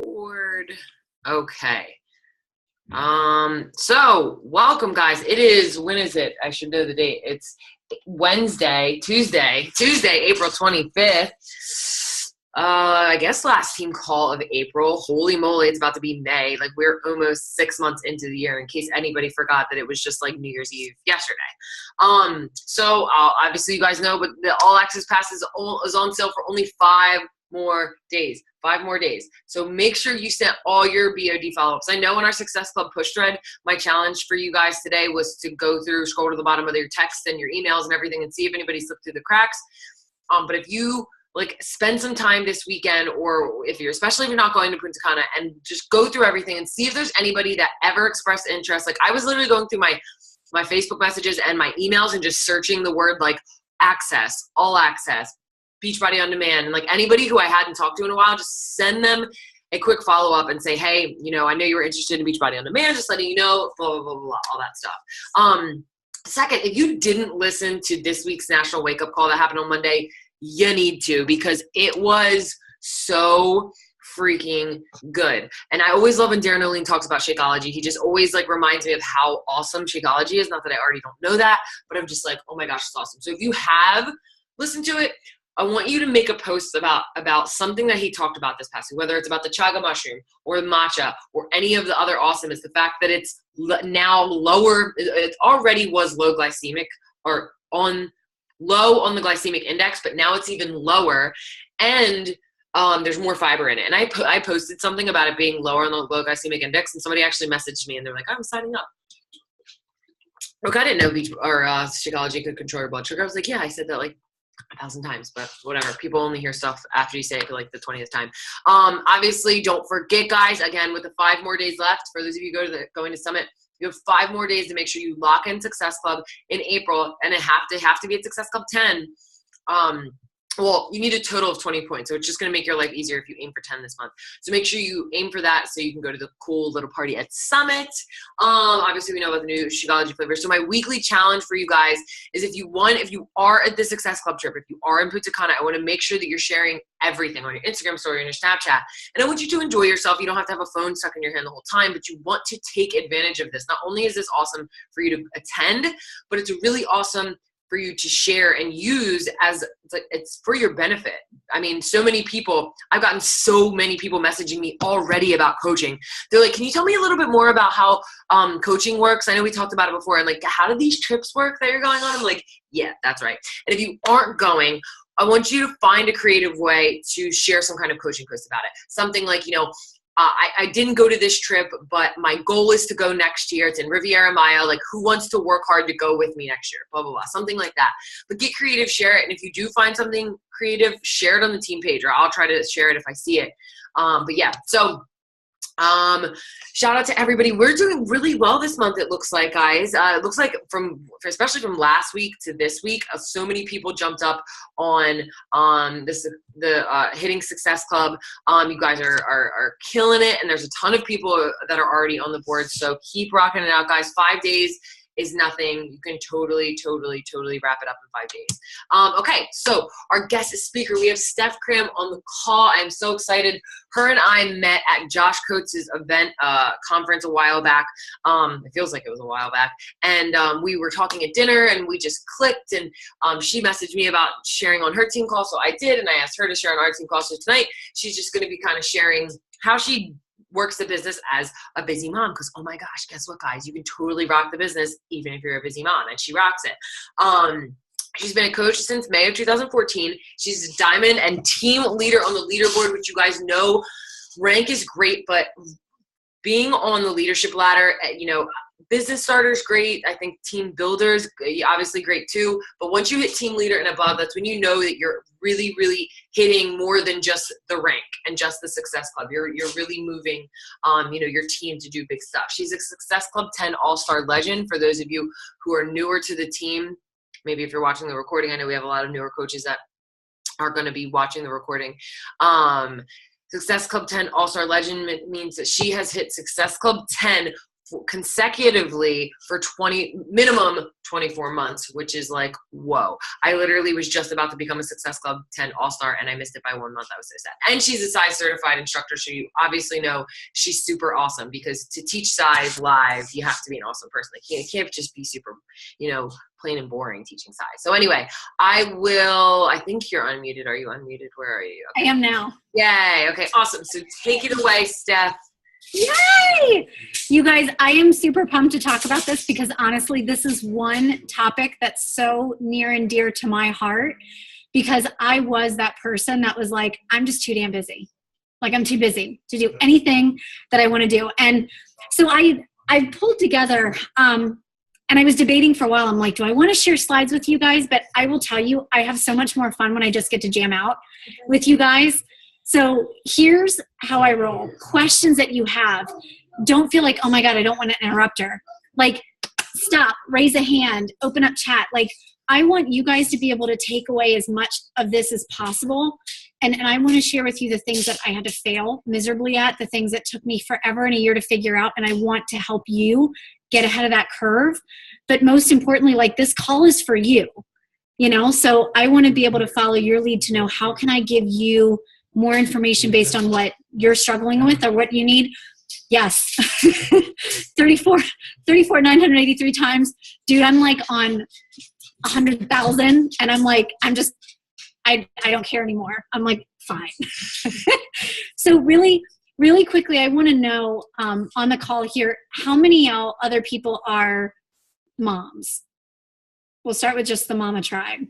record. Okay. So welcome guys. It is, when is it? I should know the date. It's Tuesday, April 25th. I guess last team call of April. Holy moly, it's about to be May. Like, we're almost 6 months into the year, in case anybody forgot that it was just like New Year's Eve yesterday. Obviously you guys know, but the All Access Pass is on sale for only 5 more days. 5 more days. So make sure you send all your BOD follow-ups. I know in our Success Club push thread, my challenge for you guys today was to go through, scroll to the bottom of your texts and your emails and everything and see if anybody slipped through the cracks. But if you spend some time this weekend, or especially if you're not going to Punta Cana, and just go through everything and see if there's anybody that ever expressed interest. Like, I was literally going through my Facebook messages and my emails and just searching the word access, all access, Beachbody On Demand, and anybody who I hadn't talked to in a while, just send them a quick follow-up and say, hey, I know you were interested in Beachbody On Demand, just letting you know, blah, blah, blah, blah, blah, all that stuff. Second, if you didn't listen to this week's National Wake Up Call that happened on Monday, you need to, because it was so freaking good. And I always love when Darren O'Lean talks about Shakeology. He just always reminds me of how awesome Shakeology is. Not that I already don't know that, but I'm just oh my gosh, it's awesome. So if you have listened to it, I want you to make a post about something that he talked about this past week, whether it's about the chaga mushroom or the matcha or any of the other awesomeness. The fact that it's now lower, it already was low glycemic, or low on the glycemic index, but now it's even lower, and there's more fiber in it. And I posted something about it being lower on the low glycemic index, and somebody actually messaged me and they're like, I'm signing up. Look, I didn't know Shakeology could control your blood sugar. I was like, yeah, I said that 1,000 times, but whatever. People only hear stuff after you say it for the 20th time. Obviously, don't forget, guys, again, with the 5 more days left, for those of you going to Summit, you have 5 more days to make sure you lock in Success Club in April, and it have to be at Success Club 10. Well, you need a total of 20 points, so it's just going to make your life easier if you aim for 10 this month. So make sure you aim for that so you can go to the cool little party at Summit. Obviously, we know about the new Shakeology flavor. So my weekly challenge for you guys is, if you are at the Success Club trip, if you are in Punta Cana, I want to make sure that you're sharing everything on your Instagram story, on your Snapchat. And I want you to enjoy yourself. You don't have to have a phone stuck in your hand the whole time, but you want to take advantage of this. Not only is this awesome for you to attend, but it's really awesome for you to share and use as it's for your benefit. I mean, so many people, I've gotten so many people messaging me already about coaching. They're like, can you tell me a little bit more about how coaching works? I know we talked about it before. And how do these trips work that you're going on? I'm like, yeah, that's right. And if you aren't going, I want you to find a creative way to share some kind of coaching post about it. Something like, I didn't go to this trip, but my goal is to go next year. It's in Riviera Maya. Who wants to work hard to go with me next year? Blah, blah, blah. Something like that. But get creative, share it. And if you do find something creative, share it on the team page, or I'll try to share it if I see it. But yeah, so shout out to everybody. We're doing really well this month, it looks like, guys. It looks like especially from last week to this week, so many people jumped up on the Hitting Success Club. You guys are killing it, and there's a ton of people that are already on the board. So keep rocking it out, guys. 5 days is nothing. You can totally wrap it up in 5 days. Okay, so our guest speaker, we have Steph Cram on the call. I'm so excited. Her and I met at Josh Coates' event conference a while back. It feels like it was a while back. And we were talking at dinner, and we just clicked, and she messaged me about sharing on her team call, so I did, and I asked her to share on our team call. So tonight, she's just going to be kind of sharing how she works the business as a busy mom, because oh my gosh, guess what, guys, you can totally rock the business even if you're a busy mom, and she rocks it. She's been a coach since May of 2014. She's a diamond and team leader on the leaderboard, which you guys know, rank is great, but being on the leadership ladder, business starters great. I think team builders obviously great too. But once you hit team leader and above, that's when you know that you're really, really hitting more than just the rank and just the Success Club. You're really moving, your team to do big stuff. She's a Success Club 10 All-Star legend. For those of you who are newer to the team, maybe if you're watching the recording, I know we have a lot of newer coaches that are going to be watching the recording. Success Club 10 All-Star legend means that she has hit Success Club 10 consecutively for minimum 24 months, which is like, whoa. I literally was just about to become a Success Club 10 All-Star and I missed it by 1 month. I was so sad. And she's a size certified instructor. So you obviously know she's super awesome, because to teach size live, you have to be an awesome person. Like, you can't just be super, plain and boring teaching size. So anyway, I think you're unmuted. Are you unmuted? Where are you? Okay. I am now. Yay. Okay, awesome. So take it away, Steph. Yay! You guys, I am super pumped to talk about this, because honestly, this is one topic that's so near and dear to my heart, because I was that person that was like, I'm just too damn busy. Like, I'm too busy to do anything that I want to do. And so I pulled together, and I was debating for a while. I'm like, do I want to share slides with you guys? But I will tell you, I have so much more fun when I just get to jam out with you guys. So here's how I roll. Questions that you have, don't feel like, oh my God, I don't want to interrupt her. Like, stop, raise a hand, open up chat. Like, I want you guys to be able to take away as much of this as possible. And I want to share with you the things that I had to fail miserably at, the things that took me forever and a year to figure out. And I want to help you get ahead of that curve. But most importantly, like, this call is for you, so I want to be able to follow your lead to know, how can I give you more information based on what you're struggling with or what you need. Yes. 34,983 times. Dude, I'm like on 100,000 and I'm like, I don't care anymore. I'm like, fine. So really, really quickly, I want to know on the call here, how many other people are moms? We'll start with just the mama tribe.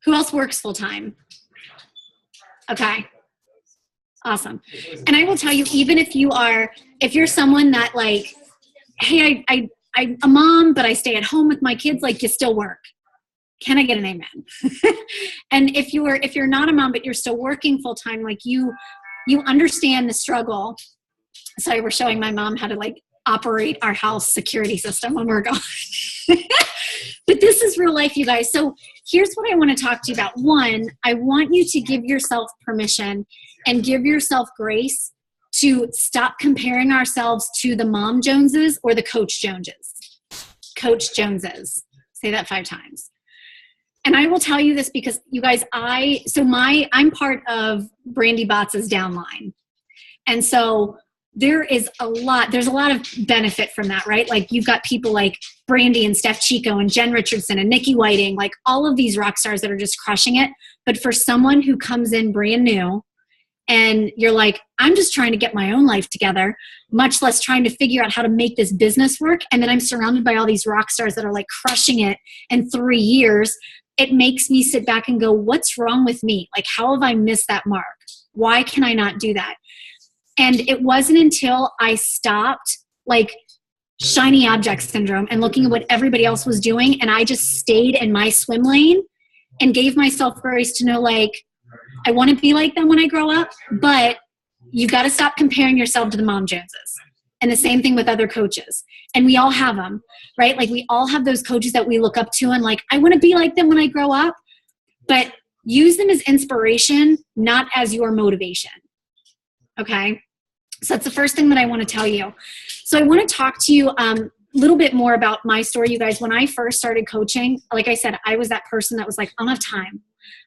Who else works full time? Okay. Awesome. And I will tell you, even if you're someone that like, hey, I'm a mom, but I stay at home with my kids, like, you still work. Can I get an amen? And if you're not a mom, but you're still working full time, like, you understand the struggle. Sorry, we're showing my mom how to like operate our house security system when we're gone. But this is real life, you guys. So here's what I want to talk to you about. One, I want you to give yourself permission and give yourself grace to stop comparing ourselves to the mom Joneses or the coach Joneses. Coach Joneses. Say that 5 times. And I will tell you this because, you guys, I'm part of Brandy Botts' downline. And so there's a lot of benefit from that, right? Like, you've got people like Brandy and Steph Chico and Jen Richardson and Nikki Whiting, like all of these rock stars that are just crushing it. But for someone who comes in brand new and you're like, I'm just trying to get my own life together, much less trying to figure out how to make this business work. And then I'm surrounded by all these rock stars that are like crushing it in 3 years. It makes me sit back and go, what's wrong with me? Like, how have I missed that mark? Why can I not do that? And it wasn't until I stopped like shiny object syndrome and looking at what everybody else was doing, and I just stayed in my swim lane and gave myself grace to know, like, I want to be like them when I grow up, but you've got to stop comparing yourself to the mom Joneses. And the same thing with other coaches. And we all have them, right? Like, we all have those coaches that we look up to and like, I want to be like them when I grow up, but use them as inspiration, not as your motivation. Okay? So that's the first thing that I want to tell you. So I want to talk to you a little bit more about my story, you guys. When I first started coaching, like I said, I was that person that was like, I don't have time.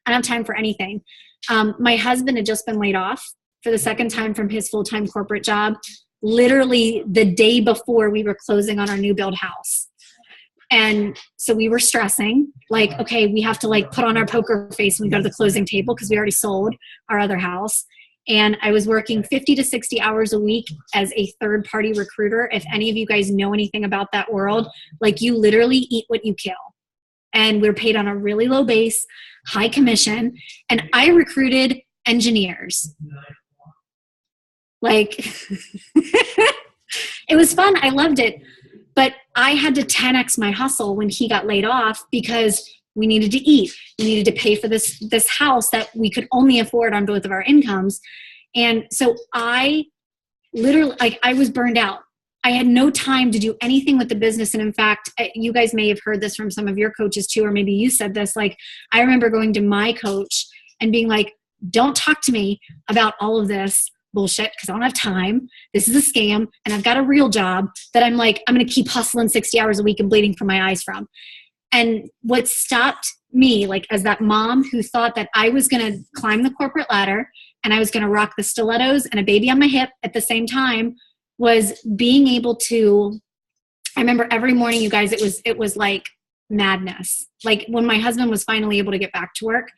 I don't have time for anything. My husband had just been laid off for the second time from his full-time corporate job, literally the day before we were closing on our new build house. And so we were stressing, like, okay, we have to like put on our poker face when we go to the closing table because we already sold our other house. And I was working 50 to 60 hours a week as a third-party recruiter. If any of you guys know anything about that world, like, you literally eat what you kill. And we're paid on a really low base, high commission. And I recruited engineers. Like, it was fun. I loved it. But I had to 10x my hustle when he got laid off because we needed to eat. We needed to pay for this house that we could only afford on both of our incomes. And so I literally, like, I was burned out. I had no time to do anything with the business. And in fact, you guys may have heard this from some of your coaches too, or maybe you said this. Like, I remember going to my coach and being like, don't talk to me about all of this. bullshit because I don't have time. This is a scam. And I've got a real job that I'm like, I'm going to keep hustling 60 hours a week and bleeding from my eyes from. And what stopped me, like as that mom who thought that I was going to climb the corporate ladder and I was going to rock the stilettos and a baby on my hip at the same time, was being able to, I remember every morning, you guys, it was like madness. Like when my husband was finally able to get back to work,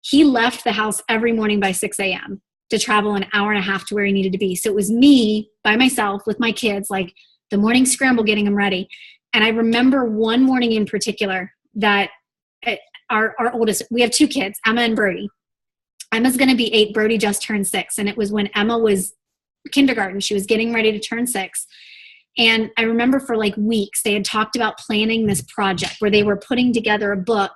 he left the house every morning by 6 a.m. to travel an hour and a half to where he needed to be. So it was me by myself with my kids, like the morning scramble, getting them ready. And I remember one morning in particular that our oldest, we have 2 kids, Emma and Brody. Emma's going to be 8. Brody just turned 6. And it was when Emma was kindergarten. She was getting ready to turn 6. And I remember for like weeks, they had talked about planning this project where they were putting together a book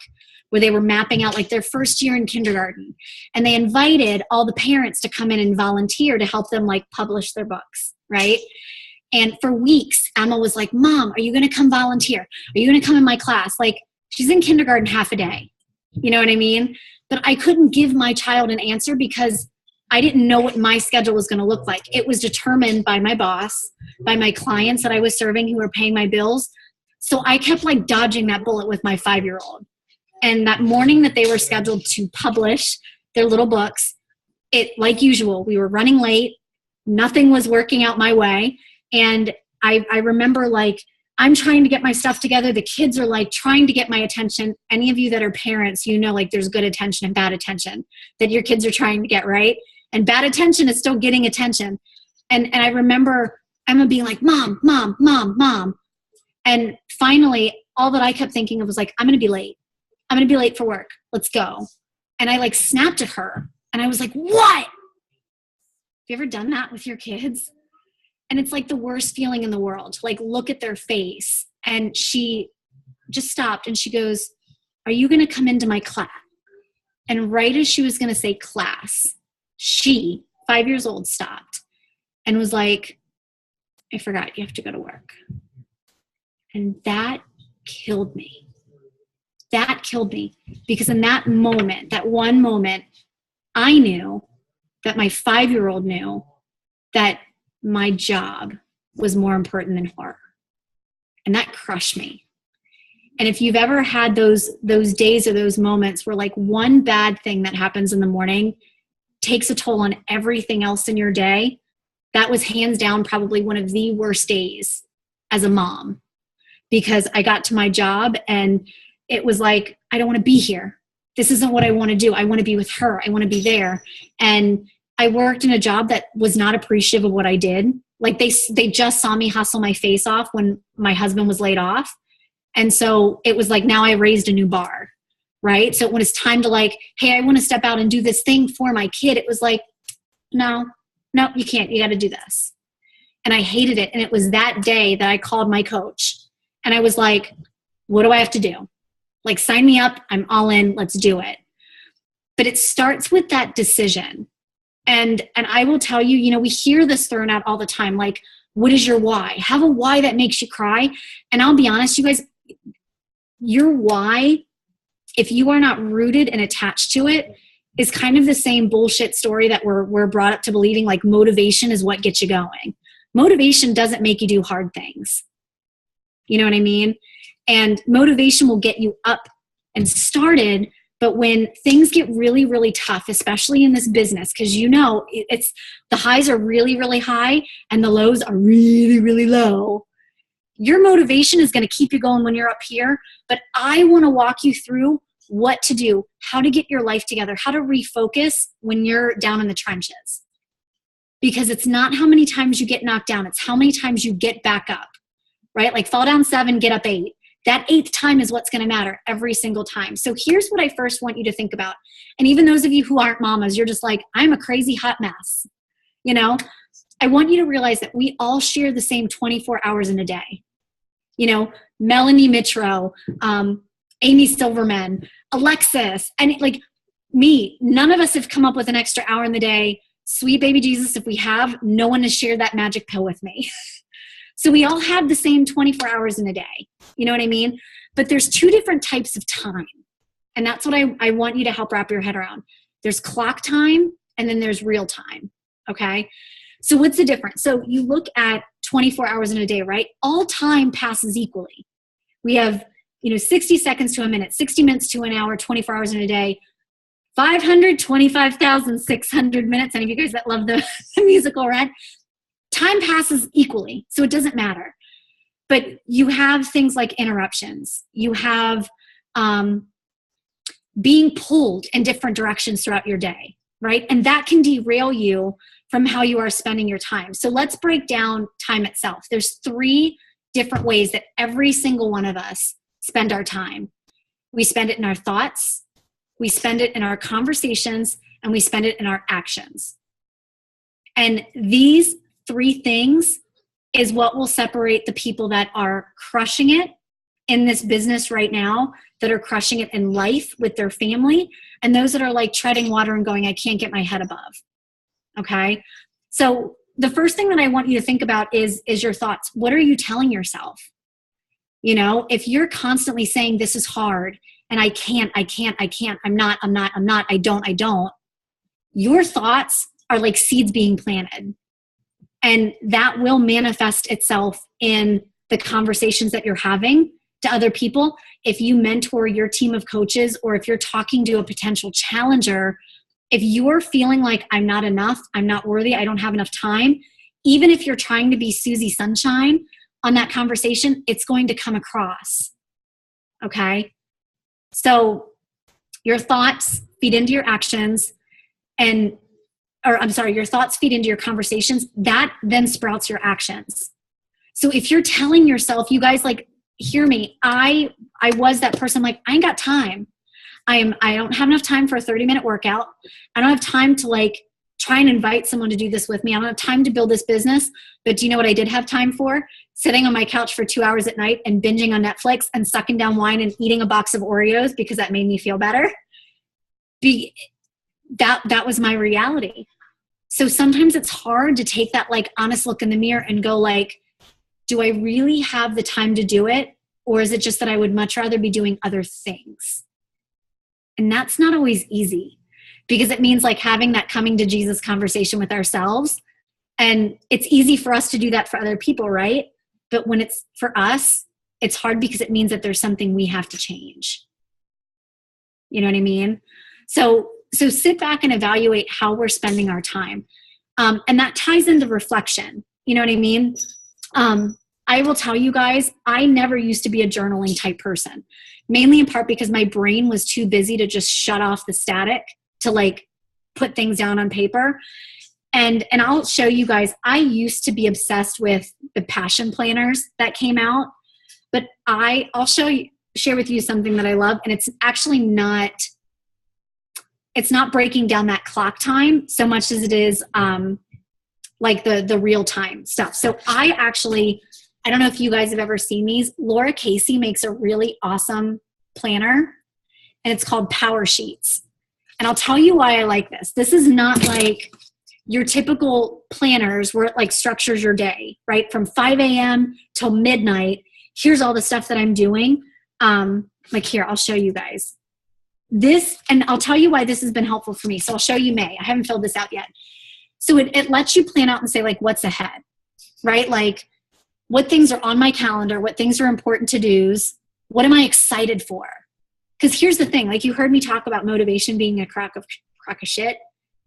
where they were mapping out like their first year in kindergarten. And they invited all the parents to come in and volunteer to help them like publish their books, right? And for weeks, Emma was like, Mom, are you going to come volunteer? Are you going to come in my class? Like, she's in kindergarten half a day. You know what I mean? But I couldn't give my child an answer because I didn't know what my schedule was going to look like. It was determined by my boss, by my clients that I was serving who were paying my bills. So I kept like dodging that bullet with my 5-year-old. And that morning that they were scheduled to publish their little books, it, like usual, we were running late. Nothing was working out my way. And I remember like, I'm trying to get my stuff together. The kids are like trying to get my attention. Any of you that are parents, you know, like there's good attention and bad attention that your kids are trying to get, right? And bad attention is still getting attention. And I remember Emma being like, Mom, Mom, Mom, Mom. And finally, all that I kept thinking of was like, I'm going to be late. I'm going to be late for work. Let's go. And I like snapped at her and I was like, what? Have you ever done that with your kids? And it's like the worst feeling in the world. Like look at their face. And she just stopped and she goes, are you going to come into my class? And right as she was going to say class, she, 5 years old, stopped and was like, I forgot you have to go to work. And that killed me. That killed me because in that moment, that one moment, I knew that my 5-year-old knew that my job was more important than her. And that crushed me. And if you've ever had those days or those moments where like one bad thing that happens in the morning takes a toll on everything else in your day, that was hands down probably one of the worst days as a mom, because I got to my job and it was like, I don't want to be here. This isn't what I want to do. I want to be with her. I want to be there. And I worked in a job that was not appreciative of what I did. Like they just saw me hustle my face off when my husband was laid off. And so it was like, now I raised a new bar, right? So when it's time to like, hey, I want to step out and do this thing for my kid, it was like, no, you can't. You got to do this. And I hated it. And it was that day that I called my coach and I was like, what do I have to do? Like, sign me up. I'm all in. Let's do it. But it starts with that decision. And I will tell you, you know, we hear this thrown out all the time. Like, what is your why? Have a why that makes you cry. And I'll be honest, you guys, your why, if you are not rooted and attached to it, is kind of the same bullshit story that we're brought up to believing, like motivation is what gets you going. Motivation doesn't make you do hard things. You know what I mean? And motivation will get you up and started. But when things get really, really tough, especially in this business, because you know, it's the highs are really, really high and the lows are really, really low. Your motivation is going to keep you going when you're up here. But I want to walk you through what to do, how to get your life together, how to refocus when you're down in the trenches. Because it's not how many times you get knocked down. It's how many times you get back up, right? Like fall down 7, get up 8. That 8th time is what's going to matter every single time. So here's what I first want you to think about. And even those of you who aren't mamas, you're just like, I'm a crazy hot mess. You know, I want you to realize that we all share the same 24 hours in a day. You know, Melanie Mitro, Amy Silverman, Alexis, and like me, none of us have come up with an extra hour in the day. Sweet baby Jesus, if we have, no one has shared that magic pill with me. So we all have the same 24 hours in a day. You know what I mean? But there's 2 different types of time. And that's what I want you to help wrap your head around. There's clock time and then there's real time. Okay. So what's the difference? So you look at 24 hours in a day, right? All time passes equally. We have, 60 seconds to a minute, 60 minutes to an hour, 24 hours in a day, 525,600 minutes. Any of you guys that love the musical, right? Time passes equally, so it doesn't matter. But you have things like interruptions. You have being pulled in different directions throughout your day, right? And that can derail you from how you are spending your time. So let's break down time itself. There's 3 different ways that every single one of us spend our time. We spend it in our thoughts, we spend it in our conversations, and we spend it in our actions. And these 3 things is what will separate the people that are crushing it in this business right now, that are crushing it in life with their family, and those that are like treading water and going, I can't get my head above. Okay. So the first thing that I want you to think about is your thoughts. What are you telling yourself? If you're constantly saying this is hard and I can't, I'm not, I don't, your thoughts are like seeds being planted. And that will manifest itself in the conversations that you're having to other people. If you mentor your team of coaches, or if you're talking to a potential challenger, if you're feeling like I'm not enough, I'm not worthy, I don't have enough time, even if you're trying to be Susie Sunshine on that conversation, it's going to come across. Okay? So your thoughts feed into your actions, your thoughts feed into your conversations. That then sprouts your actions. So if you're telling yourself, you guys, like, hear me, I was that person, like, I ain't got time. I don't have enough time for a 30-minute workout. I don't have time to like try and invite someone to do this with me. I don't have time to build this business. But do you know what I did have time for? Sitting on my couch for 2 hours at night and binging on Netflix and sucking down wine and eating a box of Oreos because that made me feel better. That was my reality. So sometimes it's hard to take that like honest look in the mirror and go like, do I really have the time to do it? Or is it just that I would much rather be doing other things? And that's not always easy, because it means like having that coming to Jesus conversation with ourselves. And it's easy for us to do that for other people, right? But when it's for us, it's hard because it means that there's something we have to change. You know what I mean? So sit back and evaluate how we're spending our time. And that ties into reflection. You know what I mean? I will tell you guys, I never used to be a journaling type person, mainly in part because my brain was too busy to just shut off the static to like put things down on paper. And I'll show you guys, I used to be obsessed with the passion planners that came out, but I'll share with you something that I love. And it's actually it's not breaking down that clock time so much as it is like the real time stuff. So I don't know if you guys have ever seen these. Laura Casey makes a really awesome planner, and it's called Power Sheets. And I'll tell you why I like this. This is not like your typical planners where it like structures your day, right? From 5 a.m. till midnight. Here's all the stuff that I'm doing. Like here, I'll show you guys. This, and I'll tell you why this has been helpful for me. So I'll show you May. I haven't filled this out yet. So it lets you plan out and say like, what's ahead, right? Like what things are on my calendar, what things are important to-dos, what am I excited for? Because here's the thing, like you heard me talk about motivation being a crock of shit.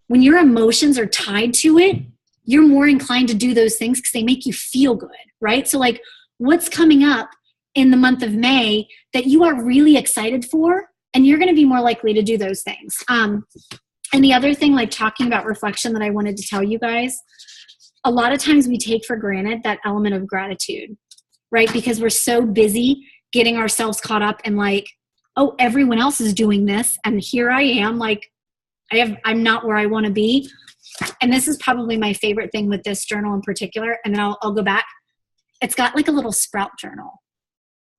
When your emotions are tied to it, you're more inclined to do those things because they make you feel good, right? So like what's coming up in the month of May that you are really excited for, and you're going to be more likely to do those things. And the other thing, like talking about reflection that I wanted to tell you guys, a lot of times we take for granted that element of gratitude, right? Because we're so busy getting ourselves caught up in like, oh, everyone else is doing this. And here I am, like I'm not where I want to be. And this is probably my favorite thing with this journal in particular. And then I'll go back. It's got like a little sprout journal.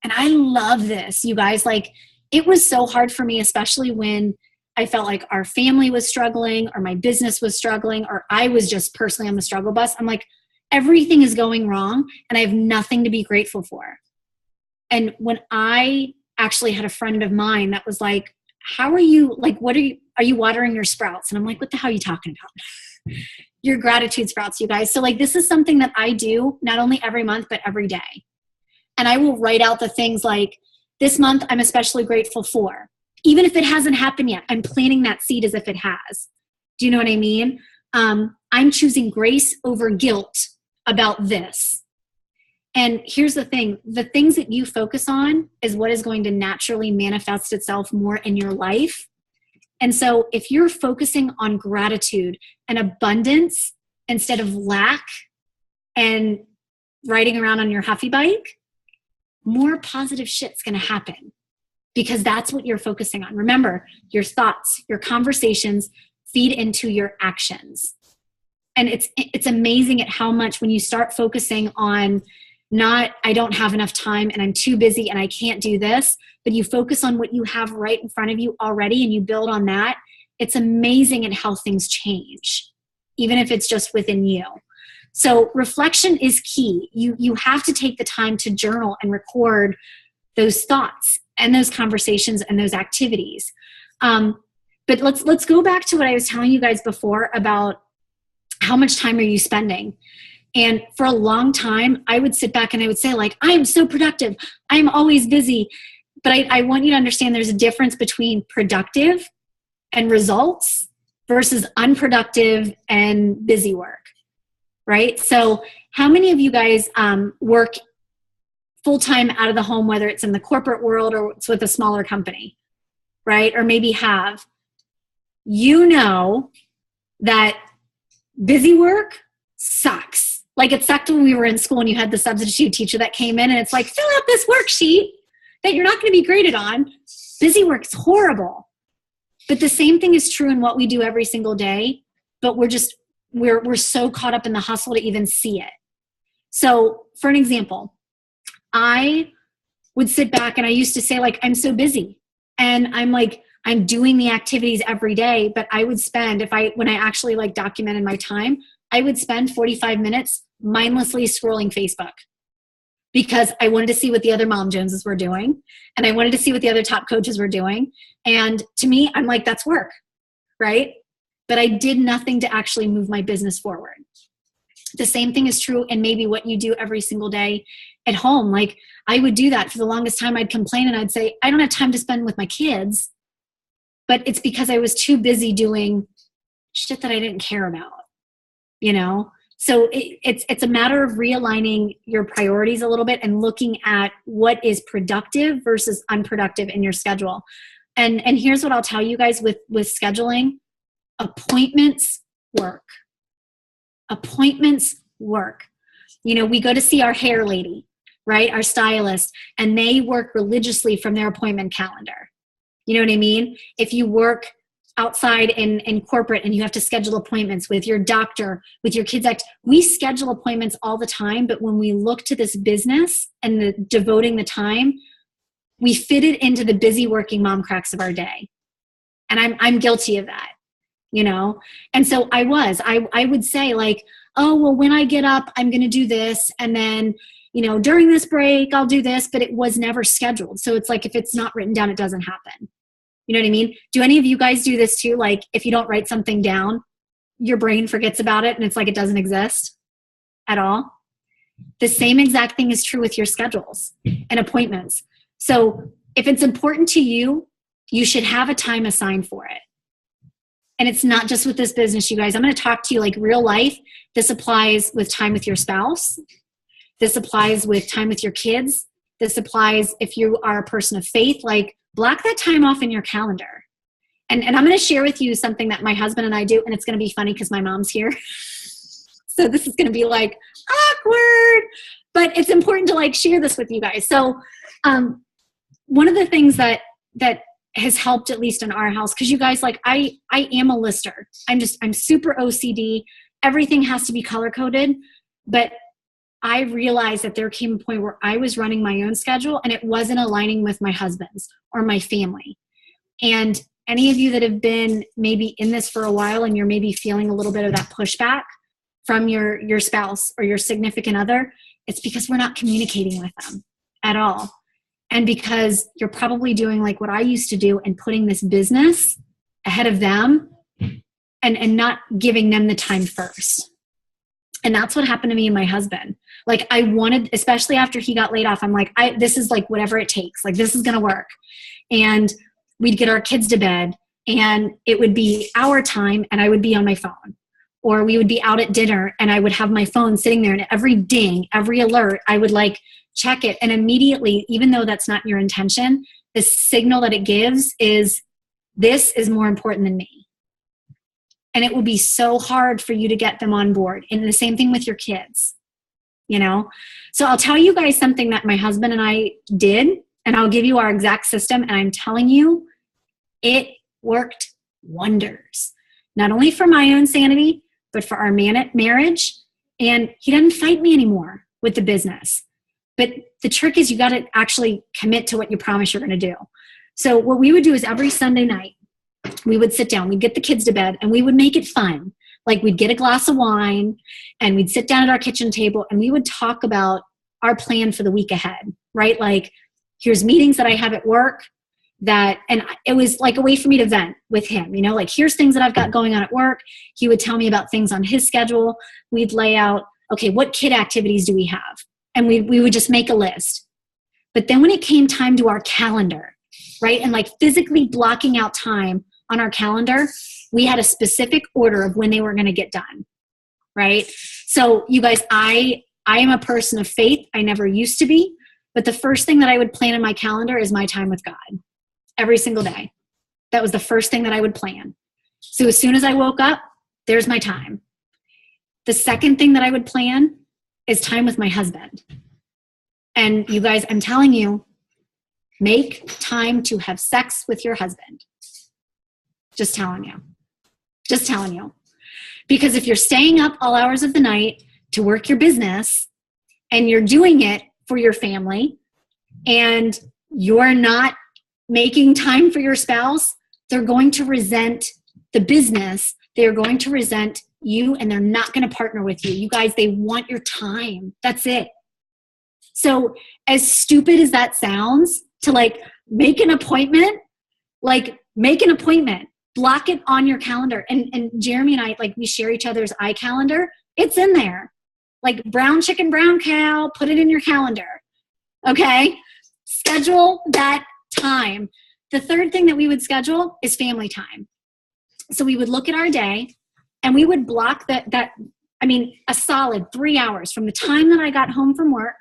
And I love this, you guys. Like it was so hard for me, especially when I felt like our family was struggling or my business was struggling or I was just personally on the struggle bus. I'm like, everything is going wrong and I have nothing to be grateful for. And when I actually had a friend of mine that was like, how are you, like, are you watering your sprouts? And I'm like, what the hell are you talking about? your gratitude sprouts, you guys. So like, this is something that I do not only every month, but every day. And I will write out the things like, this month, I'm especially grateful for. Even if it hasn't happened yet, I'm planting that seed as if it has. Do you know what I mean? I'm choosing grace over guilt about this. And here's the thing, the things that you focus on is what is going to naturally manifest itself more in your life. And so if you're focusing on gratitude and abundance instead of lack and riding around on your Huffy bike, more positive shit's going to happen because that's what you're focusing on. Remember, your thoughts, your conversations feed into your actions. And it's amazing at how much when you start focusing on not, I don't have enough time and I'm too busy and I can't do this, but you focus on what you have right in front of you already and you build on that, it's amazing at how things change, even if it's just within you. So reflection is key. You have to take the time to journal and record those thoughts and those conversations and those activities. But let's go back to what I was telling you guys before about how much time are you spending? And for a long time, I would sit back and I would say like, I am so productive. I'm always busy. But I want you to understand there's a difference between productive and results versus unproductive and busy work, right? So how many of you guys work full-time out of the home, whether it's in the corporate world or it's with a smaller company, right? Or maybe have, you know that busy work sucks. Like it sucked when we were in school and you had the substitute teacher that came in and it's like, fill out this worksheet that you're not going to be graded on. Busy work is horrible. But the same thing is true in what we do every single day, but we're so caught up in the hustle to even see it. So for an example, I would sit back and I used to say like, I'm so busy. And I'm like, I'm doing the activities every day, but I would spend, when I actually like documented my time, I would spend 45 minutes mindlessly scrolling Facebook because I wanted to see what the other Mom Joneses were doing. And I wanted to see what the other top coaches were doing. And to me, I'm like, that's work, right? But I did nothing to actually move my business forward. The same thing is true in maybe what you do every single day at home. Like I would do that for the longest time. I'd complain and I'd say, I don't have time to spend with my kids, but it's because I was too busy doing shit that I didn't care about, you know? So it's a matter of realigning your priorities a little bit and looking at what is productive versus unproductive in your schedule. And here's what I'll tell you guys with scheduling. Appointments work. Appointments work. You know, we go to see our hair lady, right? Our stylist, and they work religiously from their appointment calendar. You know what I mean? If you work outside in corporate and you have to schedule appointments with your doctor, with your kids, we schedule appointments all the time. But when we look to this business and devoting the time, we fit it into the busy working mom cracks of our day. And I'm guilty of that, you know? And so I would say like, oh, well, when I get up, I'm going to do this. And then, you know, during this break, I'll do this, but it was never scheduled. So it's like, if it's not written down, it doesn't happen. You know what I mean? Do any of you guys do this too? Like if you don't write something down, your brain forgets about it and it's like it doesn't exist at all. The same exact thing is true with your schedules and appointments. So if it's important to you, you should have a time assigned for it. And it's not just with this business, you guys. I'm going to talk to you like real life. This applies with time with your spouse. This applies with time with your kids. This applies if you are a person of faith, like block that time off in your calendar. And I'm going to share with you something that my husband and I do, and it's going to be funny because my mom's here. So this is going to be like awkward, but it's important to like share this with you guys. So one of the things that has helped, at least in our house, because you guys, like I am a lister. I'm super OCD. Everything has to be color coded. But I realized that there came a point where I was running my own schedule and it wasn't aligning with my husband's or my family. And any of you that have been maybe in this for a while and you're maybe feeling a little bit of that pushback from your spouse or your significant other, it's because we're not communicating with them at all. And because you're probably doing like what I used to do and putting this business ahead of them. and not giving them the time first. And that's what happened to me and my husband. Like I wanted, especially after he got laid off, I'm like, this is like whatever it takes. Like this is going to work. And we'd get our kids to bed and it would be our time and I would be on my phone. Or we would be out at dinner and I would have my phone sitting there, and every ding, every alert, I would like check it. And immediately, even though that's not your intention, the signal that it gives is, this is more important than me. And it will be so hard for you to get them on board. And the same thing with your kids, you know? So I'll tell you guys something that my husband and I did, and I'll give you our exact system. And I'm telling you, it worked wonders. Not only for my own sanity, but for our marriage. And he doesn't fight me anymore with the business. But the trick is you got to actually commit to what you promise you're going to do. So what we would do is every Sunday night, we would sit down, we'd get the kids to bed, and we would make it fun. Like we'd get a glass of wine and we'd sit down at our kitchen table and we would talk about our plan for the week ahead, right? Like here's meetings that I have at work and it was like a way for me to vent with him, you know, like here's things that I've got going on at work. He would tell me about things on his schedule. We'd lay out, okay, what kid activities do we have? And we would just make a list. But then when it came time to our calendar, right? And like physically blocking out time on our calendar, we had a specific order of when they were going to get done, right? So you guys, I am a person of faith. I never used to be, but the first thing that I would plan in my calendar is my time with God every single day. That was the first thing that I would plan. So as soon as I woke up, there's my time. The second thing that I would plan is time with my husband. And you guys, I'm telling you, make time to have sex with your husband. Just telling you. Just telling you. Because if you're staying up all hours of the night to work your business and you're doing it for your family and you're not making time for your spouse, they're going to resent the business. They're going to resent you and they're not going to partner with you. You guys, they want your time. That's it. So as stupid as that sounds, to like make an appointment, block it on your calendar. And Jeremy and I, like we share each other's iCalendar. It's in there. Like brown chicken, brown cow, put it in your calendar. Okay? Schedule that time. The third thing that we would schedule is family time. So we would look at our day and we would block a solid 3 hours from the time that I got home from work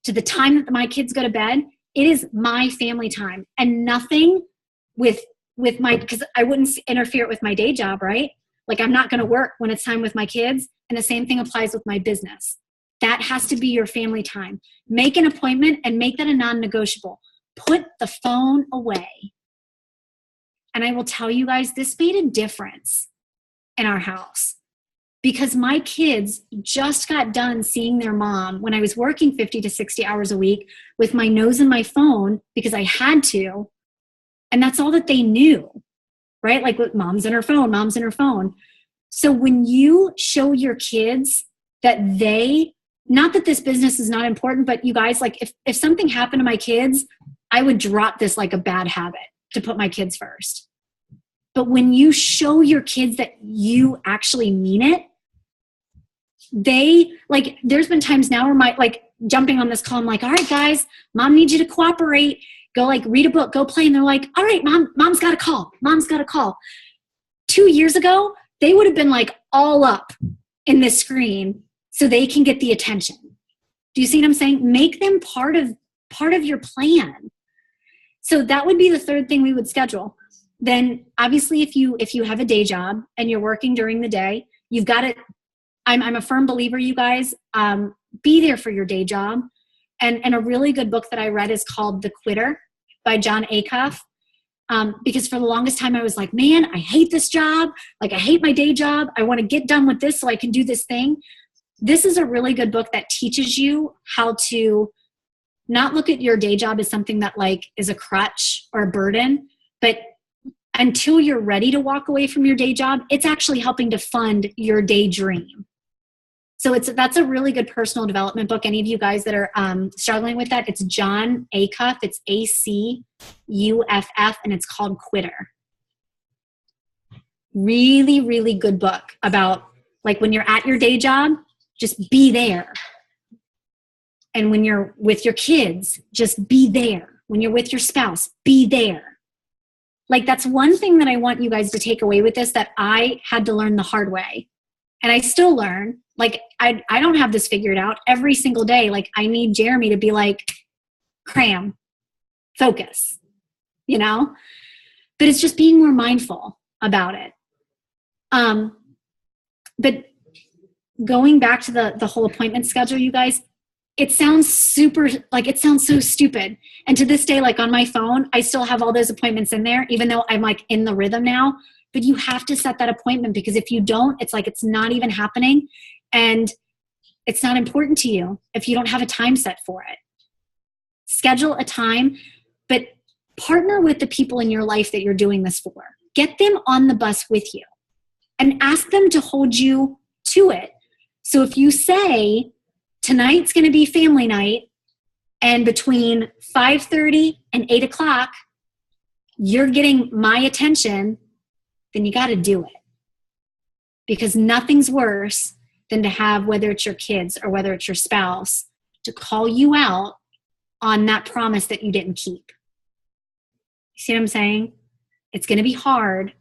to the time that my kids go to bed. It is my family time, and nothing with because I wouldn't interfere with my day job, right? Like I'm not going to work when it's time with my kids. And the same thing applies with my business. That has to be your family time. Make an appointment and make that a non-negotiable. Put the phone away. And I will tell you guys, this made a difference in our house because my kids just got done seeing their mom when I was working 50 to 60 hours a week with my nose in my phone because I had to. And that's all that they knew, right? Like mom's in her phone. So when you show your kids that not that this business is not important, but you guys, like if something happened to my kids, I would drop this like a bad habit to put my kids first. But when you show your kids that you actually mean it, there's been times now where jumping on this call, I'm like, all right, guys, mom needs you to cooperate. Go read a book, go play. And they're like, all right, mom's got a call. 2 years ago, they would have been like all up in this screen so they can get the attention. Do you see what I'm saying? Make them part of your plan. So that would be the third thing we would schedule. Then obviously if you have a day job and you're working during the day, you've got it. I'm a firm believer, you guys, be there for your day job. And a really good book that I read is called The Quitter by John Acuff. Because for the longest time I was like, man, I hate this job. Like I hate my day job. I want to get done with this so I can do this thing. This is a really good book that teaches you how to not look at your day job as something that like is a crutch or a burden, but until you're ready to walk away from your day job, it's actually helping to fund your daydream. So that's a really good personal development book. Any of you guys that are struggling with that, it's John Acuff. It's Acuff, and it's called Quitter. really, really good book about like when you're at your day job, just be there. And when you're with your kids, just be there. When you're with your spouse, be there. Like that's one thing that I want you guys to take away with this that I had to learn the hard way. And I still learn. Like I don't have this figured out every single day. Like I need Jeremy to be like, Cram, focus, you know? But it's just being more mindful about it. But going back to the whole appointment schedule, you guys, it sounds so stupid. And to this day, like on my phone, I still have all those appointments in there, even though I'm like in the rhythm now. But you have to set that appointment, because if you don't, it's like it's not even happening. And it's not important to you if you don't have a time set for it. Schedule a time, but partner with the people in your life that you're doing this for. Get them on the bus with you and ask them to hold you to it. So if you say, tonight's going to be family night, and between 5:30 and 8 o'clock, you're getting my attention, then you got to do it. Because nothing's worse than to have, whether it's your kids or whether it's your spouse, to call you out on that promise that you didn't keep. You see what I'm saying? It's going to be hard,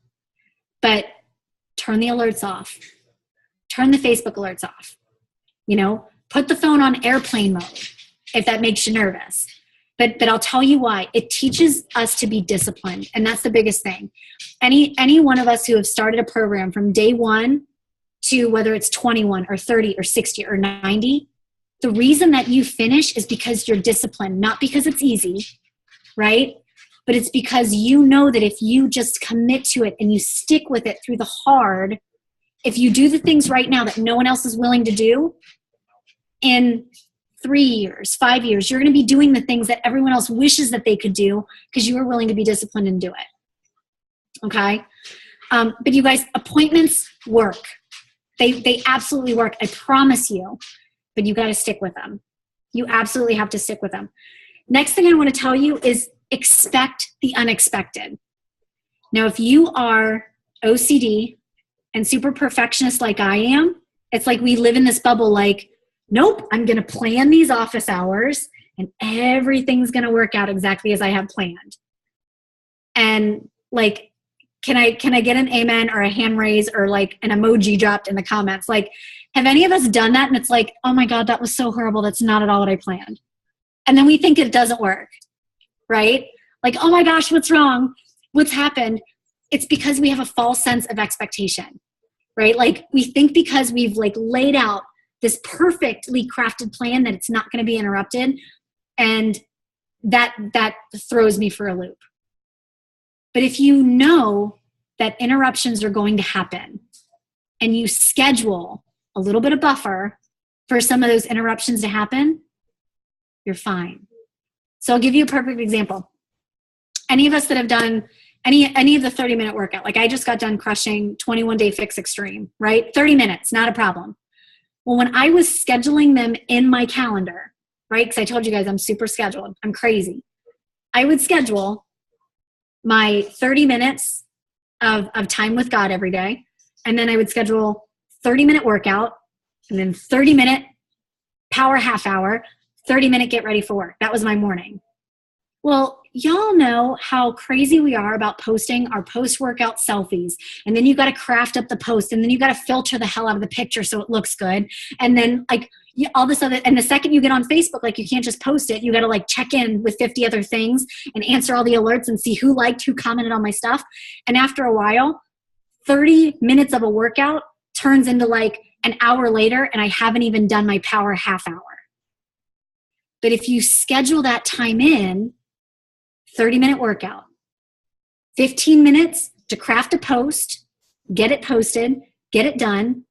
but turn the alerts off. Turn the Facebook alerts off. You know, put the phone on airplane mode if that makes you nervous. But I'll tell you why. It teaches us to be disciplined, and that's the biggest thing. Any one of us who have started a program from day one to whether it's 21 or 30 or 60 or 90, the reason that you finish is because you're disciplined, not because it's easy, right? But it's because you know that if you just commit to it and you stick with it through the hard, if you do the things right now that no one else is willing to do, in 3 years, 5 years, you're going to be doing the things that everyone else wishes that they could do because you were willing to be disciplined and do it. Okay? But you guys, appointments work. They absolutely work. I promise you. But you got to stick with them. You absolutely have to stick with them. Next thing I want to tell you is expect the unexpected. Now, if you are OCD and super perfectionist like I am, it's like we live in this bubble like, nope, I'm going to plan these office hours and everything's going to work out exactly as I have planned. And like, can I get an amen or a hand raise or like an emoji dropped in the comments? Like, have any of us done that? And it's like, oh my God, that was so horrible. That's not at all what I planned. And then we think it doesn't work, right? Like, oh my gosh, what's wrong? What's happened? It's because we have a false sense of expectation, right? Like we think because we've like laid out this perfectly crafted plan that it's not going to be interrupted. And that throws me for a loop. But if you know that interruptions are going to happen and you schedule a little bit of buffer for some of those interruptions to happen, you're fine. So I'll give you a perfect example. Any of us that have done any of the 30-minute workout, like I just got done crushing 21-day fix extreme, right? 30 minutes, not a problem. Well, when I was scheduling them in my calendar, right? Because I told you guys I'm super scheduled. I'm crazy. I would schedule my 30 minutes of time with God every day. And then I would schedule 30-minute workout and then 30-minute power half hour, 30-minute get ready for work. That was my morning. Well, y'all know how crazy we are about posting our post-workout selfies. And then you got to craft up the post and then you got to filter the hell out of the picture so it looks good. And then like all this other, and the second you get on Facebook, like you can't just post it. You got to like check in with 50 other things and answer all the alerts and see who liked, who commented on my stuff. And after a while, 30 minutes of a workout turns into like an hour later and I haven't even done my power half hour. But if you schedule that time in, 30-minute workout, 15 minutes to craft a post, get it posted, get it done,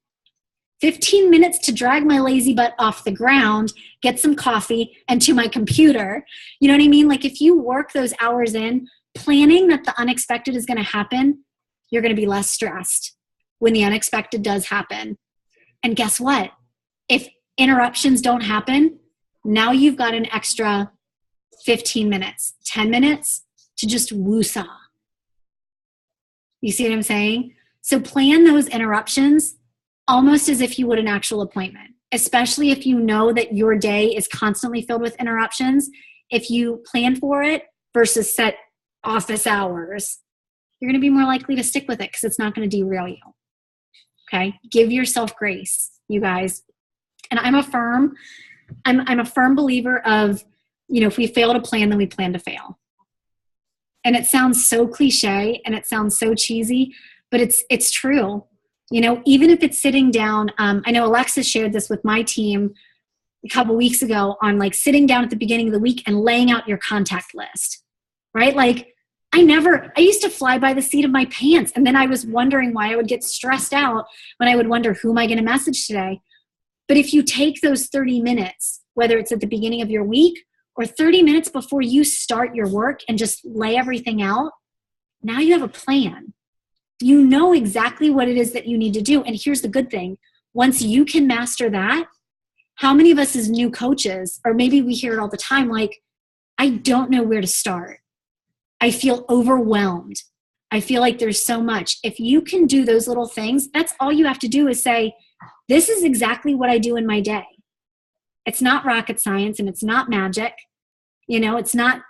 15 minutes to drag my lazy butt off the ground, get some coffee, and to my computer. You know what I mean? Like if you work those hours in, planning that the unexpected is going to happen, you're going to be less stressed when the unexpected does happen. And guess what? If interruptions don't happen, now you've got an extra 15 minutes, 10 minutes to just woosah. You see what I'm saying? So plan those interruptions almost as if you would an actual appointment, especially if you know that your day is constantly filled with interruptions. If you plan for it versus set office hours, you're going to be more likely to stick with it because it's not going to derail you. Okay? Give yourself grace, you guys. And I'm a firm believer of, if we fail to plan, then we plan to fail. And it sounds so cliche and it sounds so cheesy, but it's true. Even if it's sitting down, I know Alexis shared this with my team a couple weeks ago on like sitting down at the beginning of the week and laying out your contact list, right? Like I used to fly by the seat of my pants. And then I was wondering why I would get stressed out when I would wonder, who am I going to message today? But if you take those 30 minutes, whether it's at the beginning of your week or 30 minutes before you start your work and just lay everything out, now you have a plan. You know exactly what it is that you need to do. And here's the good thing. Once you can master that, how many of us as new coaches, or maybe we hear it all the time, like, I don't know where to start. I feel overwhelmed. I feel like there's so much. If you can do those little things, that's all you have to do is say, this is exactly what I do in my day. It's not rocket science and it's not magic. It's not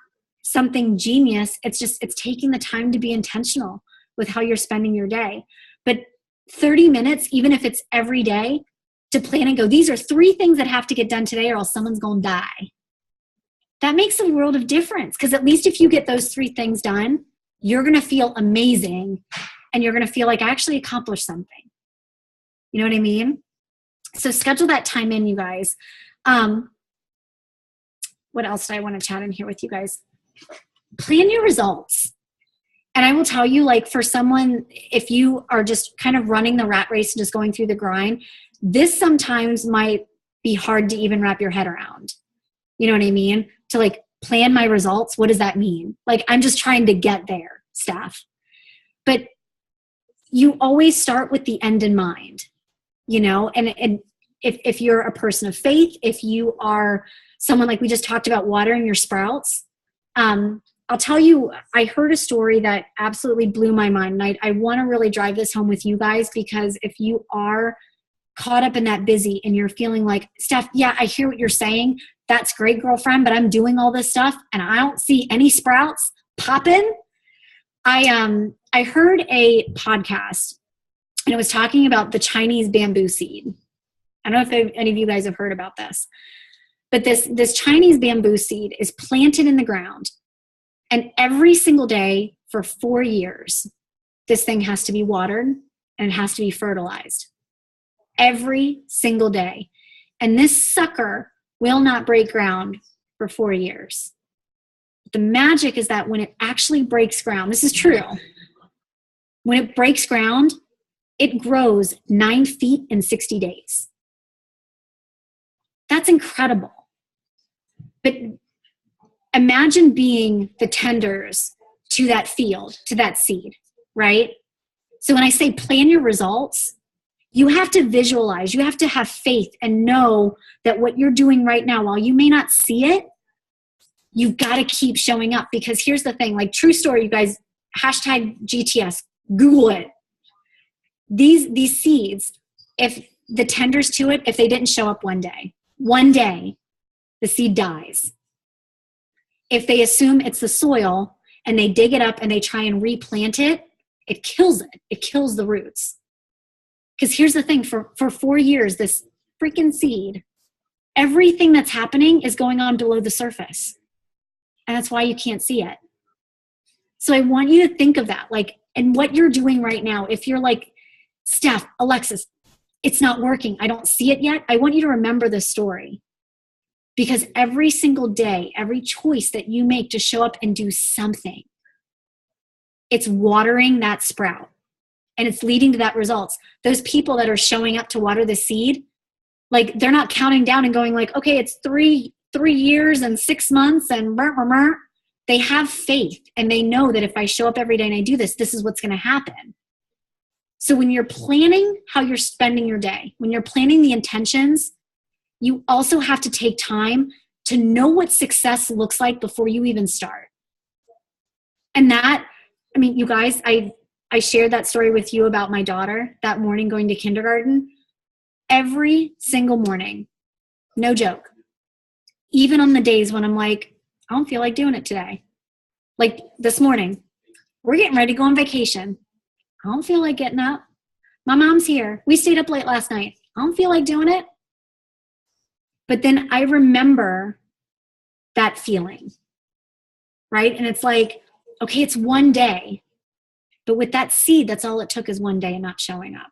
something genius. It's taking the time to be intentional with how you're spending your day. But 30 minutes, even if it's every day, to plan and go, these are 3 things that have to get done today or else someone's going to die. That makes a world of difference because at least if you get those 3 things done, you're going to feel amazing and you're going to feel like I actually accomplished something. You know what I mean? So schedule that time in, you guys. What else did I want to chat in here with you guys? Plan your results. And I will tell you, like for someone, if you are just kind of running the rat race and just going through the grind, this sometimes might be hard to even wrap your head around. You know what I mean? To like plan my results. What does that mean? Like, I'm just trying to get there, Steph. But you always start with the end in mind, and if you're a person of faith, if you are someone like we just talked about watering your sprouts, I'll tell you, I heard a story that absolutely blew my mind. And I want to really drive this home with you guys because if you are caught up in that busy and you're feeling like, Steph, yeah, I hear what you're saying. That's great, girlfriend, but I'm doing all this stuff and I don't see any sprouts popping. I heard a podcast and it was talking about the Chinese bamboo seed. I don't know if any of you guys have heard about this, but this Chinese bamboo seed is planted in the ground. And every single day for 4 years, this thing has to be watered and it has to be fertilized. Every single day. And this sucker will not break ground for 4 years. The magic is that when it actually breaks ground, this is true. When it breaks ground, it grows 9 feet in 60 days. That's incredible. But imagine being the tenders to that field, to that seed, right? So when I say plan your results, you have to visualize, you have to have faith and know that what you're doing right now, while you may not see it, you've got to keep showing up. Because here's the thing, like true story, you guys, #GTS, Google it. These seeds, if the tenders to it, if they didn't show up one day, the seed dies. If they assume it's the soil and they dig it up and they try and replant it, it kills it. It kills the roots. Because here's the thing, for 4 years, this freaking seed, everything that's happening is going on below the surface. And that's why you can't see it. So I want you to think of that, like, and what you're doing right now. If you're like, Steph, Alexis, it's not working, I don't see it yet. I want you to remember this story. Because every single day, every choice that you make to show up and do something, it's watering that sprout. And it's leading to that results. Those people that are showing up to water the seed, like they're not counting down and going like, okay, it's 3 years and 6 months and they have faith and they know that if I show up every day and I do this, this is what's going to happen. So when you're planning how you're spending your day, when you're planning the intentions, you also have to take time to know what success looks like before you even start. And that, I mean, you guys, I shared that story with you about my daughter that morning going to kindergarten. Every single morning, no joke, even on the days when I'm like, I don't feel like doing it today. Like this morning, we're getting ready to go on vacation. I don't feel like getting up. My mom's here. We stayed up late last night. I don't feel like doing it. But then I remember that feeling, right? And it's like, okay, it's one day. But with that seed, that's all it took is one day and not showing up.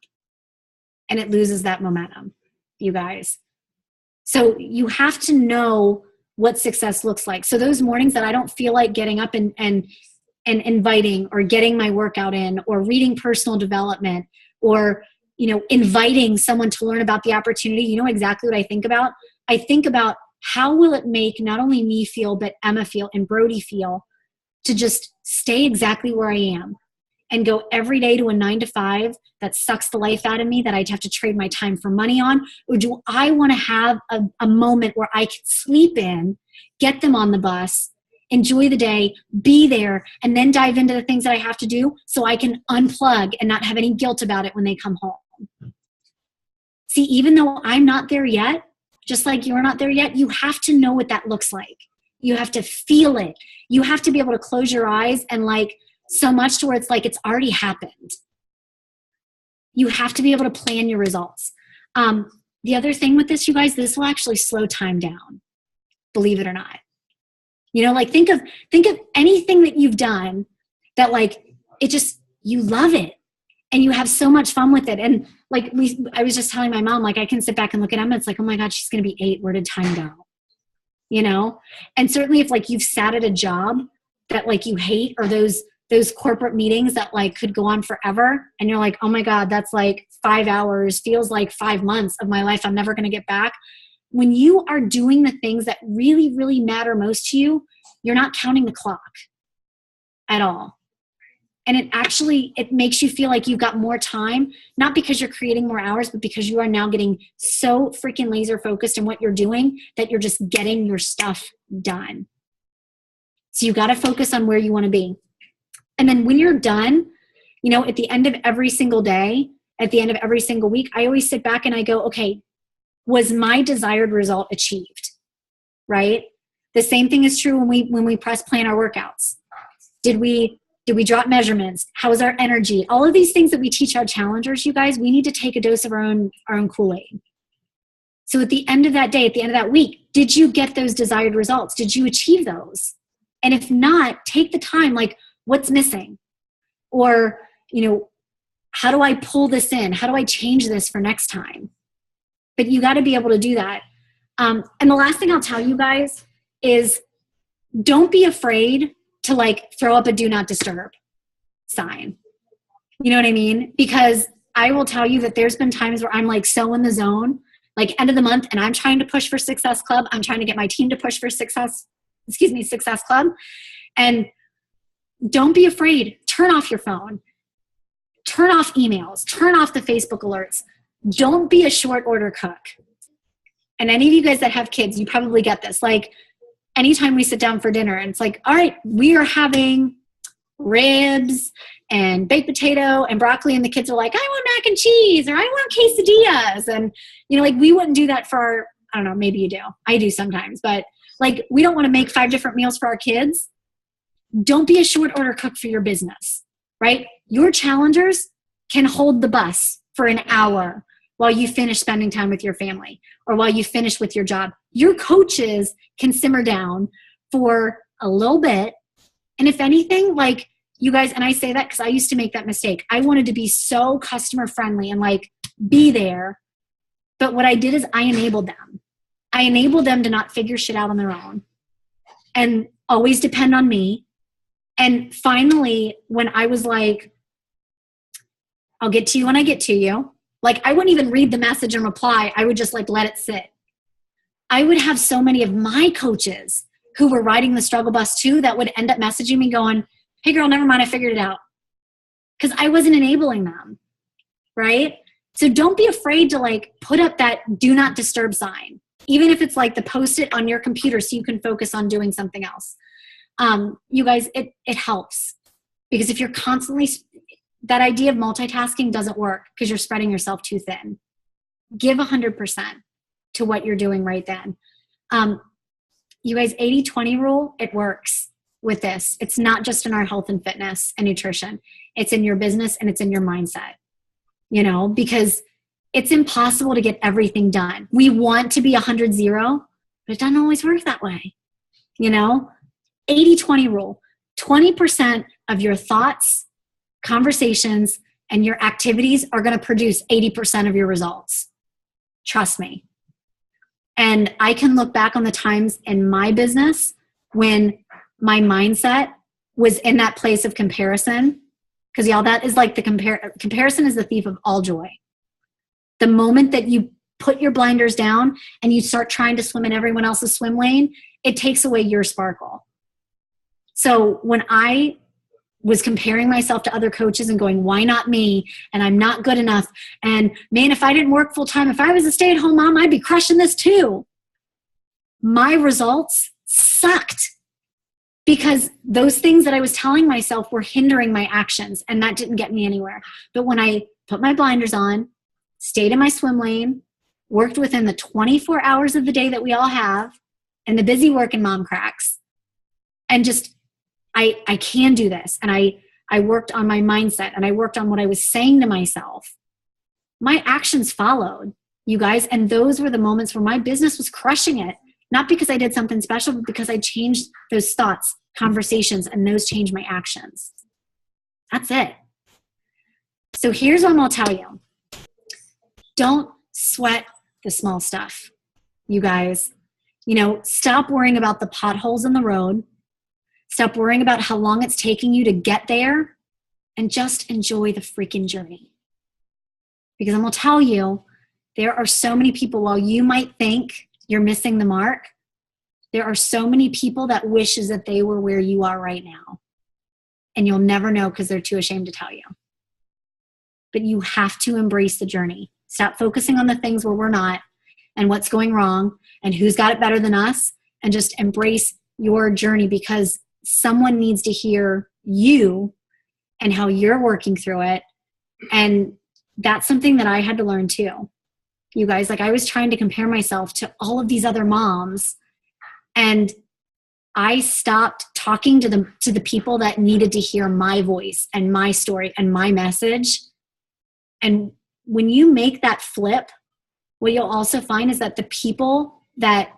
And it loses that momentum, you guys. So you have to know what success looks like. So those mornings that I don't feel like getting up and inviting or getting my workout in or reading personal development or, you know, inviting someone to learn about the opportunity, you know exactly what I think about? I think about how will it make not only me feel, but Emma feel and Brody feel to just stay exactly where I am and go every day to a 9-to-5 that sucks the life out of me that I'd have to trade my time for money on? Or do I want to have a moment where I can sleep in, get them on the bus, enjoy the day, be there, and then dive into the things that I have to do so I can unplug and not have any guilt about it when they come home? See, even though I'm not there yet, just like you're not there yet, you have to know what that looks like. You have to feel it. You have to be able to close your eyes and like so much to where it's like it's already happened. You have to be able to plan your results. The other thing with this, you guys, this will actually slow time down, believe it or not. You know, like think of anything that you've done that like it just, you love it and you have so much fun with it. And like I was just telling my mom, like I can sit back and look at Emma. It's like, oh my God, she's going to be 8. Where did time go? You know? And certainly if like you've sat at a job that like you hate, or those corporate meetings that like could go on forever, and you're like, oh my God, that's like 5 hours, feels like 5 months of my life I'm never going to get back. When you are doing the things that really, really matter most to you, you're not counting the clock at all. And it makes you feel like you've got more time, not because you're creating more hours, but because you are now getting so freaking laser focused in what you're doing that you're just getting your stuff done. So you got to focus on where you want to be. And then when you're done, you know, at the end of every single day, at the end of every single week, I always sit back and I go, okay, was my desired result achieved? Right? The same thing is true when we press plan our workouts. Did we drop measurements? How was our energy? All of these things that we teach our challengers, you guys, we need to take a dose of our own Kool-Aid. So at the end of that day, at the end of that week, did you get those desired results? Did you achieve those? And if not, take the time, like what's missing? Or, you know, how do I pull this in? How do I change this for next time? But you got to be able to do that. And the last thing I'll tell you guys is don't be afraid to like throw up a do not disturb sign. You know what I mean? Because I will tell you that there's been times where I'm like so in the zone, like end of the month, and I'm trying to push for Success Club. I'm trying to get my team to push for Success Club. And don't be afraid. Turn off your phone. Turn off emails. Turn off the Facebook alerts. Don't be a short order cook. And any of you guys that have kids, you probably get this. Like anytime we sit down for dinner and it's like, all right, we are having ribs and baked potato and broccoli, and the kids are like, I want mac and cheese, or I want quesadillas. And, you know, like we wouldn't do that for our, I don't know, maybe you do. I do sometimes, but like we don't want to make 5 different meals for our kids. Don't be a short order cook for your business, right? Your challengers can hold the bus for an hour while you finish spending time with your family or while you finish with your job. Your coaches can simmer down for a little bit. And if anything, like you guys, and I say that because I used to make that mistake. I wanted to be so customer friendly and like be there. But what I did is I enabled them. I enabled them to not figure shit out on their own and always depend on me. And finally, when I was like, I'll get to you when I get to you. Like I wouldn't even read the message and reply. I would just like let it sit. I would have so many of my coaches who were riding the struggle bus too that would end up messaging me going, hey girl, never mind, I figured it out. Because I wasn't enabling them, right? So don't be afraid to like put up that do not disturb sign, even if it's like the Post-it on your computer so you can focus on doing something else. You guys, it helps. Because if you're constantly that idea of multitasking doesn't work because you're spreading yourself too thin. Give 100% to what you're doing right then. You guys, 80-20 rule, it works with this. It's not just in our health and fitness and nutrition. It's in your business and it's in your mindset, you know, because it's impossible to get everything done. We want to be 100-0, but it doesn't always work that way. You know, 80-20 rule, 20% of your thoughts, conversations, and your activities are going to produce 80% of your results. Trust me. And I can look back on the times in my business when my mindset was in that place of comparison. Because y'all, that is like the comparison is the thief of all joy. The moment that you put your blinders down and you start trying to swim in everyone else's swim lane, it takes away your sparkle. So when I was comparing myself to other coaches and going, why not me? And I'm not good enough. And man, if I didn't work full time, if I was a stay-at-home mom, I'd be crushing this too. My results sucked because those things that I was telling myself were hindering my actions, and that didn't get me anywhere. But when I put my blinders on, stayed in my swim lane, worked within the 24 hours of the day that we all have, and the busy working mom cracks, and just I can do this. And I worked on my mindset and I worked on what I was saying to myself. My actions followed, you guys. And those were the moments where my business was crushing it. Not because I did something special, but because I changed those thoughts, conversations, and those changed my actions. That's it. So here's what I'm going to tell you. Don't sweat the small stuff, you guys. You know, stop worrying about the potholes in the road. Stop worrying about how long it's taking you to get there and just enjoy the freaking journey. Because I'm going to tell you, there are so many people, while you might think you're missing the mark, there are so many people that wishes that they were where you are right now. And you'll never know because they're too ashamed to tell you. But you have to embrace the journey. Stop focusing on the things where we're not and what's going wrong and who's got it better than us, and just embrace your journey, because someone needs to hear you and how you're working through it. And that's something that I had to learn too. You guys, like I was trying to compare myself to all of these other moms, and I stopped talking to the people that needed to hear my voice and my story and my message. And when you make that flip, what you'll also find is that the people that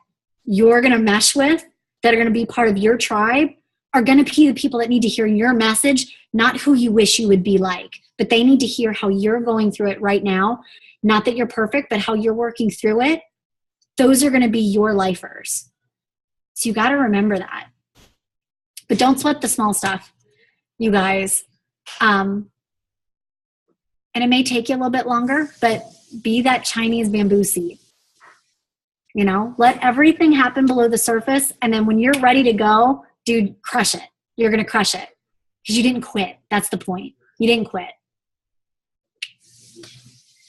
you're going to mesh with, that are going to be part of your tribe, are going to be the people that need to hear your message, not who you wish you would be like, but they need to hear how you're going through it right now. Not that you're perfect, but how you're working through it. Those are going to be your lifers. So you got to remember that. But don't sweat the small stuff, you guys. And it may take you a little bit longer, but be that Chinese bamboo seed. You know, let everything happen below the surface. And then when you're ready to go, dude, crush it. You're going to crush it because you didn't quit. That's the point. You didn't quit.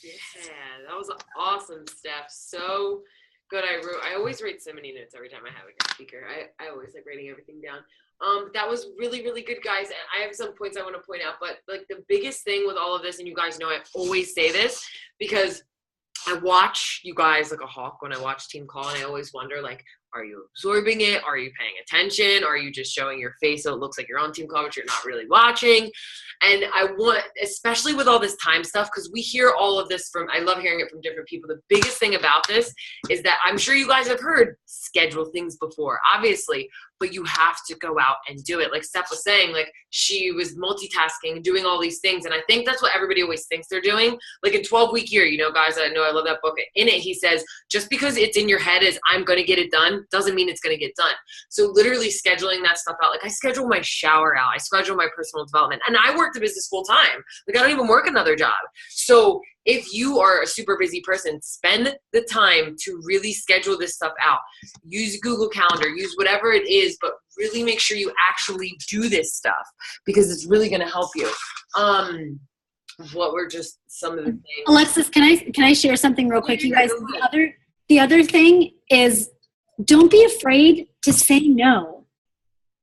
Yeah, that was awesome, Steph. So good. I always write so many notes every time I have a guest speaker. I always like writing everything down. That was really, really good, guys. And I have some points I want to point out, but like the biggest thing with all of this, and you guys know I always say this because I watch you guys like a hawk when I watch Team Call, and I always wonder, like, are you absorbing it? Are you paying attention? Are you just showing your face so it looks like you're on Team Call, but you're not really watching? And I want, especially with all this time stuff, because we hear all of this from, I love hearing it from different people. The biggest thing about this is that I'm sure you guys have heard schedule things before, obviously, but you have to go out and do it. Like Steph was saying, like she was multitasking and doing all these things. And I think that's what everybody always thinks they're doing. Like in 12-week year, you know, guys, I know I love that book. In it, he says, just because it's in your head is I'm going to get it done, doesn't mean it's going to get done. So literally scheduling that stuff out. Like I schedule my shower out. I schedule my personal development. And I work the business full time. Like I don't even work another job. So if you are a super busy person, spend the time to really schedule this stuff out. Use Google Calendar, use whatever it is, but really make sure you actually do this stuff because it's really going to help you. What were just some of the things? Alexis, can I share something real quick? You guys, the other thing is don't be afraid to say no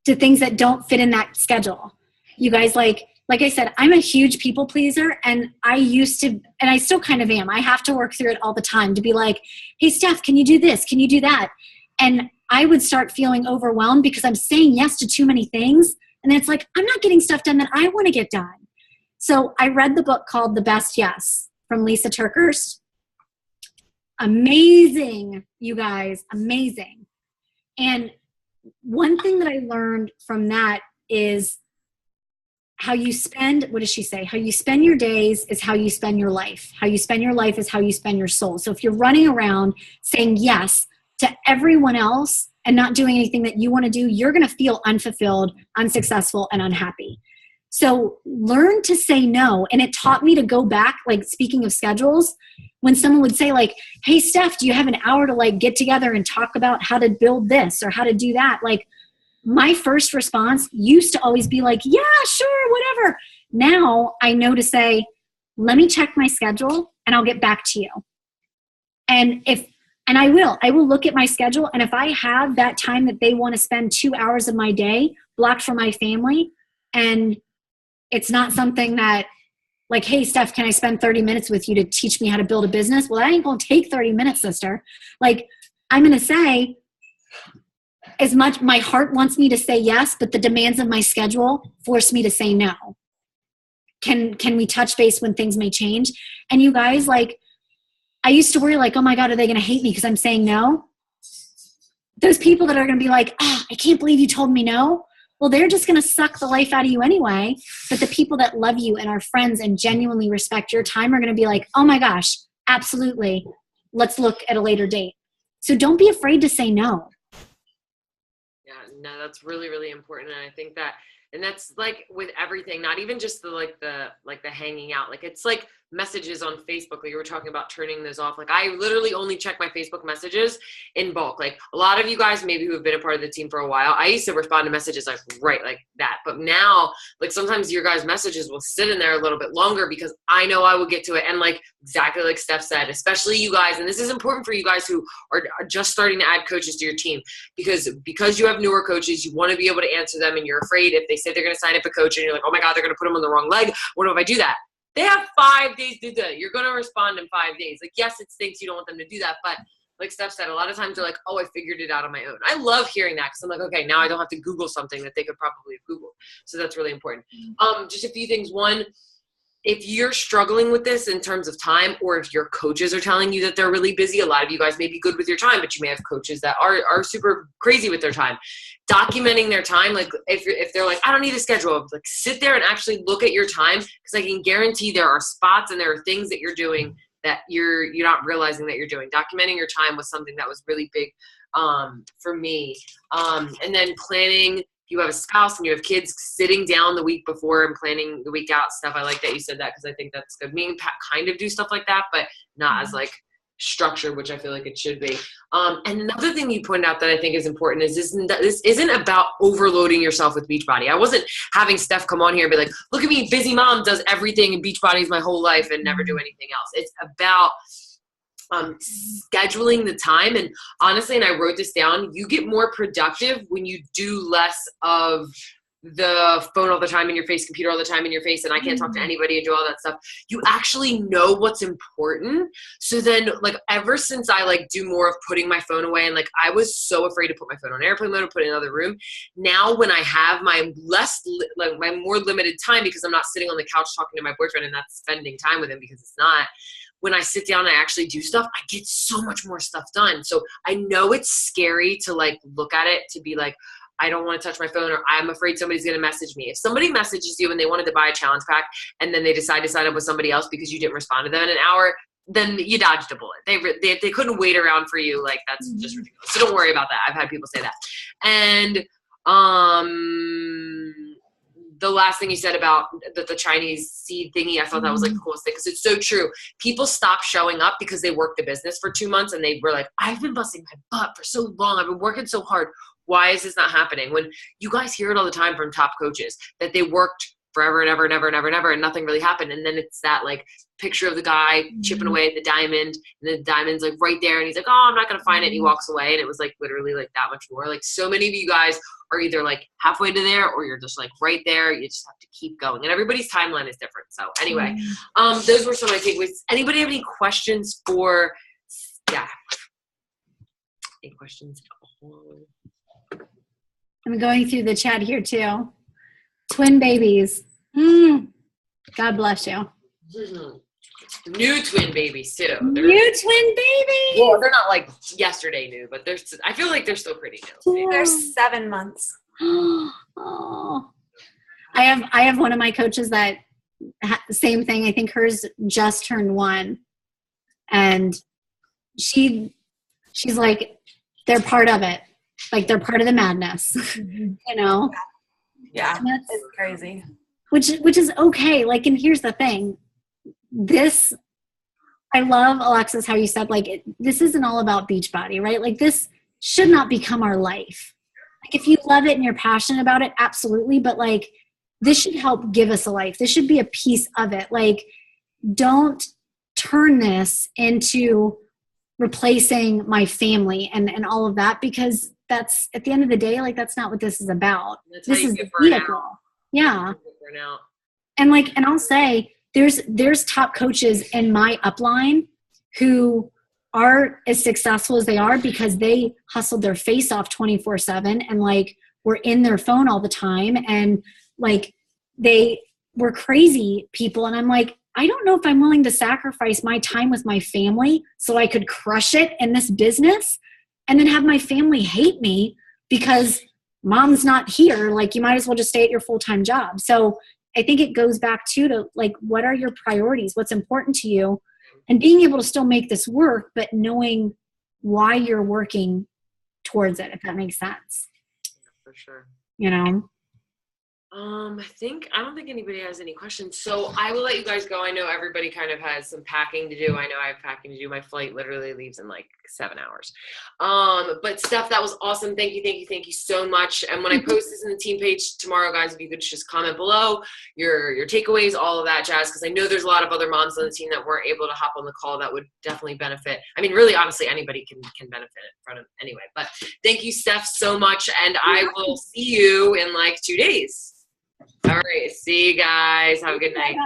to things that don't fit in that schedule. You guys, like like I said, I'm a huge people pleaser, and I used to, and I still kind of am. I have to work through it all the time to be like, hey, Steph, can you do this? Can you do that? And I would start feeling overwhelmed because I'm saying yes to too many things. And then it's like, I'm not getting stuff done that I want to get done. So I read the book called The Best Yes from Lisa Turkhurst. Amazing, you guys, amazing. And one thing that I learned from that is how you spend, what does she say? How you spend your days is how you spend your life. How you spend your life is how you spend your soul. So if you're running around saying yes to everyone else and not doing anything that you want to do, you're going to feel unfulfilled, unsuccessful, and unhappy. So learn to say no. And it taught me to go back, like speaking of schedules, when someone would say like, hey, Steph, do you have an hour to like get together and talk about how to build this or how to do that? Like my first response used to always be like, yeah, sure, whatever. Now I know to say, let me check my schedule and I'll get back to you. And I will look at my schedule. And if I have that time that they want to spend 2 hours of my day blocked for my family, and it's not something that like, hey, Steph, can I spend 30 minutes with you to teach me how to build a business? Well, that ain't going to take 30 minutes, sister. Like, I'm going to say, as much my heart wants me to say yes, but the demands of my schedule force me to say no. Can we touch base when things may change? And you guys, like, I used to worry like, oh my God, are they going to hate me because I'm saying no? Those people that are going to be like, I can't believe you told me no. Well, they're just going to suck the life out of you anyway. But the people that love you and are friends and genuinely respect your time are going to be like, oh my gosh, absolutely. Let's look at a later date. So don't be afraid to say no. Yeah, no, that's really, really important. And I think that, and that's like with everything, not even just the hanging out, like it's like messages on Facebook, like you were talking about turning those off. Like I literally only check my Facebook messages in bulk. Like a lot of you guys maybe who have been a part of the team for a while, I used to respond to messages like right like that. But now like sometimes your guys' messages will sit in there a little bit longer because I know I will get to it. And like exactly like Steph said, especially you guys, and this is important for you guys who are just starting to add coaches to your team, because you have newer coaches, you want to be able to answer them, and you're afraid if they say they're going to sign up a coach and you're like, oh my God, they're going to put them on the wrong leg. What if I do that? They have 5 days to do that. You're going to respond in 5 days. Like, yes, it stinks. You don't want them to do that. But like Steph said, a lot of times they're like, oh, I figured it out on my own. I love hearing that because I'm like, okay, now I don't have to Google something that they could probably have Googled. So that's really important. Just a few things. One, if you're struggling with this in terms of time, or if your coaches are telling you that they're really busy, a lot of you guys may be good with your time, but you may have coaches that are super crazy with their time. Documenting their time, like if they're like, I don't need a schedule, like sit there and actually look at your time, because I can guarantee there are spots and there are things that you're doing that you're not realizing that you're doing. Documenting your time was something that was really big for me. And then planning. If you have a spouse and you have kids, sitting down the week before and planning the week out stuff. I like that you said that because I think that's good. Me and Pat kind of do stuff like that, but not as like structured, which I feel like it should be. And another thing you pointed out that I think is important is this isn't about overloading yourself with Beachbody. I wasn't having Steph come on here and be like, look at me, busy mom, does everything in Beachbodies my whole life and never do anything else. It's about scheduling the time. And honestly, and I wrote this down, you get more productive when you do less of the phone all the time in your face, computer all the time in your face, and I can't talk to anybody and do all that stuff. You actually know what's important. So then like ever since I like do more of putting my phone away, and like I was so afraid to put my phone on airplane mode and put it in another room. Now when I have my my more limited time, because I'm not sitting on the couch talking to my boyfriend and not spending time with him, because it's not, when I sit down and I actually do stuff, I get so much more stuff done. So I know it's scary to like look at it, to be like, I don't want to touch my phone, or I'm afraid somebody's going to message me. If somebody messages you and they wanted to buy a challenge pack and then they decide to sign up with somebody else because you didn't respond to them in an hour, then you dodged a bullet. They couldn't wait around for you. Like that's just ridiculous. So don't worry about that. I've had people say that. And the last thing you said about the Chinese seed thingy, I thought that was like the coolest thing, because it's so true. People stop showing up because they worked the business for 2 months and they were like, I've been busting my butt for so long. I've been working so hard. Why is this not happening? When you guys hear it all the time from top coaches that they worked forever and ever and ever and ever and ever, and nothing really happened. And then it's that like picture of the guy chipping away at the diamond, and the diamond's like right there, and he's like, oh, I'm not gonna find it, and he walks away, and it was like literally like that much more. Like so many of you guys are either like halfway to there, or you're just like right there. You just have to keep going, and everybody's timeline is different. So anyway, those were some of my takeaways. Anybody have any questions for Steph? Any questions? I'm going through the chat here too. Twin babies. God bless you. New twin babies too. New twin babies. Well, they're not like yesterday new, but I feel like they're still pretty new. They're 7 months. Oh. I have one of my coaches that same thing. I think hers just turned 1, and she's like, they're part of it. Like they're part of the madness, you know? Yeah, it's crazy. Which is okay. Like, and here's the thing. I love, Alexis, how you said, like, this isn't all about Beachbody, right? Like, this should not become our life. Like, if you love it and you're passionate about it, absolutely. But, like, this should help give us a life. This should be a piece of it. Like, don't turn this into replacing my family and all of that, because that's, at the end of the day, like, that's not what this is about. This is the vehicle. Yeah. And like, and I'll say there's top coaches in my upline who are as successful as they are because they hustled their face off 24/7 and like were in their phone all the time, and like they were crazy people. And I'm like, I don't know if I'm willing to sacrifice my time with my family so I could crush it in this business and then have my family hate me because mom's not here. Like, you might as well just stay at your full-time job. So I think it goes back to like, what are your priorities? What's important to you? And being able to still make this work, but knowing why you're working towards it, if that makes sense. For sure. You know? I don't think anybody has any questions. So I will let you guys go. I know everybody kind of has some packing to do. I know I have packing to do. My flight literally leaves in like 7 hours. But Steph, that was awesome. Thank you so much. And when I post this in the team page tomorrow, guys, if you could just comment below your takeaways, all of that jazz, because I know there's a lot of other moms on the team that weren't able to hop on the call that would definitely benefit. I mean, really, honestly, anybody can benefit from it anyway. But thank you, Steph, so much. And I will see you in like 2 days. All right. See you guys. Have a good night.